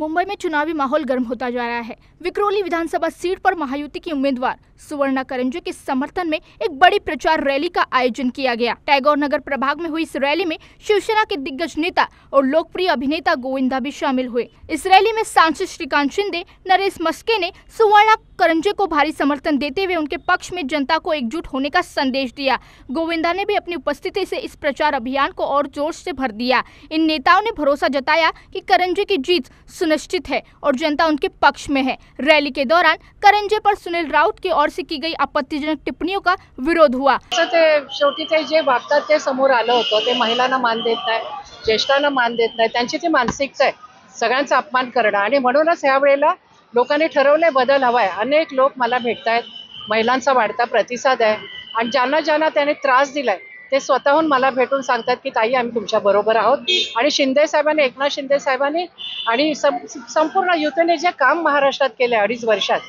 मुंबई में चुनावी माहौल गर्म होता जा रहा है। विक्रोली विधानसभा सीट पर महायुति की उम्मीदवार सुवर्णा करंजे के समर्थन में एक बड़ी प्रचार रैली का आयोजन किया गया। टैगोर नगर प्रभाग में हुई इस रैली में शिवसेना के दिग्गज नेता और लोकप्रिय अभिनेता गोविंदा भी शामिल हुए। इस रैली में सांसद श्रीकांत शिंदे, नरेश मस्के ने सुवर्णा करंजे को भारी समर्थन देते हुए उनके पक्ष में जनता को एकजुट होने का संदेश दिया। गोविंदा ने भी अपनी उपस्थिति से इस प्रचार अभियान को और जोश से भर दिया। इन नेताओं ने भरोसा जताया कि करंजे की जीत सुनिश्चित है और जनता उनके पक्ष में है। रैली के दौरान करंजे पर सुनील राऊत की ओर से की गई आपत्तिजनक टिप्पणियों का विरोध हुआ। शेवटी ते जे वागतात ते समोर आलं होतं, ते महिलांना मान देत नाही, ज्येष्ठांना मान देत नाही, त्यांची ती मानसिकता आहे सगळ्यांचा अपमान करणं। आणि म्हणूनच ह्या वेळेला लोकांनी ठरवलंय बदल हवाय। अनेक लोक मला भेटतायत, महिलांचा वाढता प्रतिसाद आहे आणि ज्यांना त्याने त्रास दिलाय ते स्वतःहून मला भेटून सांगतात की ताई आम्ही तुमच्या बरोबर आहोत। आणि शिंदे साहेबांनी, एकनाथ शिंदे साहेबांनी आणि संपूर्ण युतीने जे काम महाराष्ट्रात केले 2.5 वर्षात,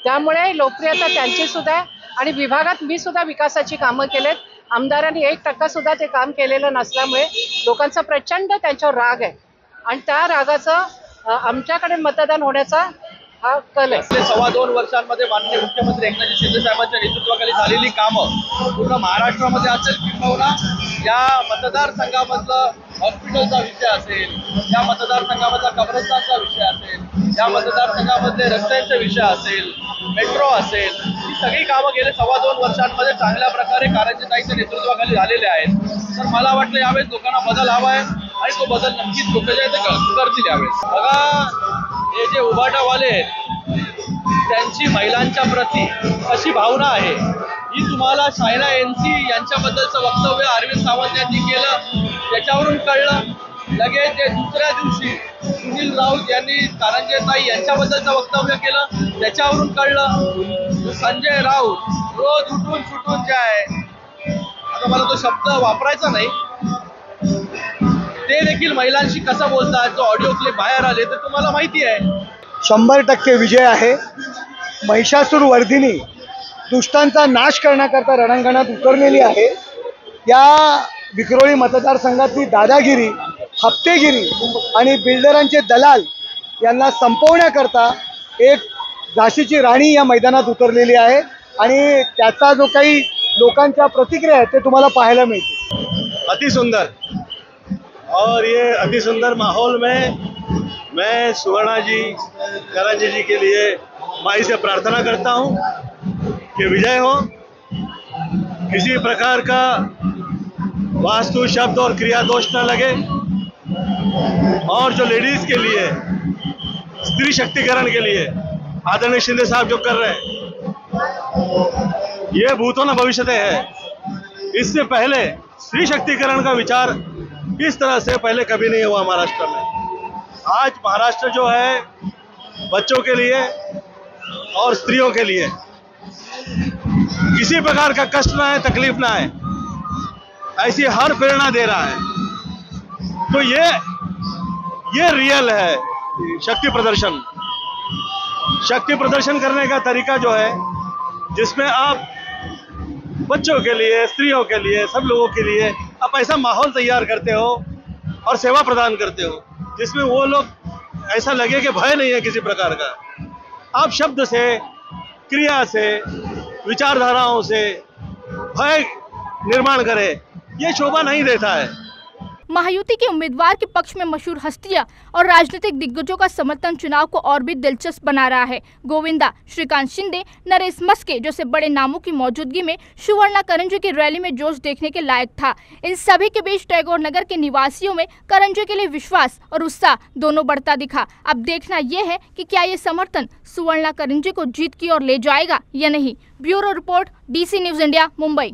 त्यामुळे लोकप्रियता त्यांची सुद्धा आणि विभागात मी सुद्धा विकासाची कामं केलेत। आमदारांनी 1% सुद्धा ते काम केलेलं नसल्यामुळे लोकांचा प्रचंड त्यांच्यावर राग आहे आणि त्या रागाचं आमच्याकडे मतदान होण्याचा हा कल आहे। 2.25 वर्षांमध्ये माननीय मुख्यमंत्री एकनाथ शिंदे साहेबांच्या नेतृत्वाखाली झालेली कामं पूर्ण महाराष्ट्रामध्ये असेल, किंवा या मतदारसंघामधलं हॉस्पिटलचा विषय असेल, या मतदारसंघामधला कब्रस्तानचा विषय असेल, या मतदारसंघामधले रस्त्यांचे विषय असेल, मेट्रो असेल, ही सगळी कामं गेले 2.25 वर्षांमध्ये चांगल्या प्रकारे कारंजेताईंच्या नेतृत्वाखाली झालेले आहेत। तर मला वाटतं यावेळेस लोकांना बदल हवा आहे आणि तो बदल नक्कीच लोक जे ते करतील यावेळेस। बघा, हे जे उभाटावाले आहेत त्यांची महिलांच्या प्रती अशी भावना आहे, ही तुम्हाला शायना एनसी यांच्याबद्दलचं वक्तव्य अरविंद सावंत यांनी केलं त्याच्यावरून कळलं। लगेच ते दुसऱ्या दिवशी सुनील राऊत यांनी कारंजेताई यांच्याबद्दलचं वक्तव्य केलं त्याच्यावरून कळलं। संजय राऊत रोज उठून सुटून जे आहे, आता मला तो शब्द वापरायचा नाही, ते देखील महिलांशी कसं बोलतात, जो ऑडिओ क्लिप बाहेर आले तर तुम्हाला माहिती आहे। 100% विजय आहे। महिषासुर वर्धिनी दुष्टांचा नाश करण्याकरता रणांगणात उतरलेली आहे। या विक्रोळी मतदारसंघातली दादागिरी, हप्तेगिरी आणि बिल्डरांचे दलाल यांना संपवण्याकरता एक झाशीची राणी या मैदानात उतरलेली आहे आणि त्याचा जो काही लोकांच्या प्रतिक्रिया आहेत ते तुम्हाला पाहायला मिळते। अति सुंदर, और ये अति सुंदर माहौल में मैं सुवर्णा जी, करंजे जी के लिए माई से प्रार्थना करता हूँ कि विजय हो। किसी प्रकार का वास्तु, शब्द और क्रिया दोष न लगे और जो लेडीज के लिए, स्त्री शक्तिकरण के लिए आदरणीय शिंदे साहब जो कर रहे हैं, ये भूतों न भविष्यते है। इससे पहले स्त्री शक्तिकरण का विचार इस तरह से पहले कभी नहीं हुआ महाराष्ट्र में। आज महाराष्ट्र जो है बच्चों के लिए और स्त्रियों के लिए किसी प्रकार का कष्ट ना है, तकलीफ ना है, ऐसी हर प्रेरणा दे रहा है। तो ये रियल है शक्ति प्रदर्शन। शक्ति प्रदर्शन करने का तरीका जो है, जिसमें आप बच्चों के लिए, स्त्रियों के लिए, सब लोगों के लिए आप ऐसा माहौल तैयार करते हो और सेवा प्रदान करते हो जिसमें वो लोग ऐसा लगे कि भय नहीं है किसी प्रकार का। आप शब्द से, क्रिया से, विचारधाराओं से भय निर्माण करें, ये शोभा नहीं देता है। महायुति के उम्मीदवार के पक्ष में मशहूर हस्तियां और राजनीतिक दिग्गजों का समर्थन चुनाव को और भी दिलचस्प बना रहा है। गोविंदा, श्रीकांत शिंदे, नरेश मस्के जैसे बड़े नामों की मौजूदगी में सुवर्णा करंजे की रैली में जोश देखने के लायक था। इन सभी के बीच टैगोर नगर के निवासियों में करंजे के लिए विश्वास और उत्साह दोनों बढ़ता दिखा। अब देखना यह है कि क्या ये समर्थन सुवर्णा करंजे को जीत की ओर ले जाएगा या नहीं। Bureau report, DC news India, Mumbai.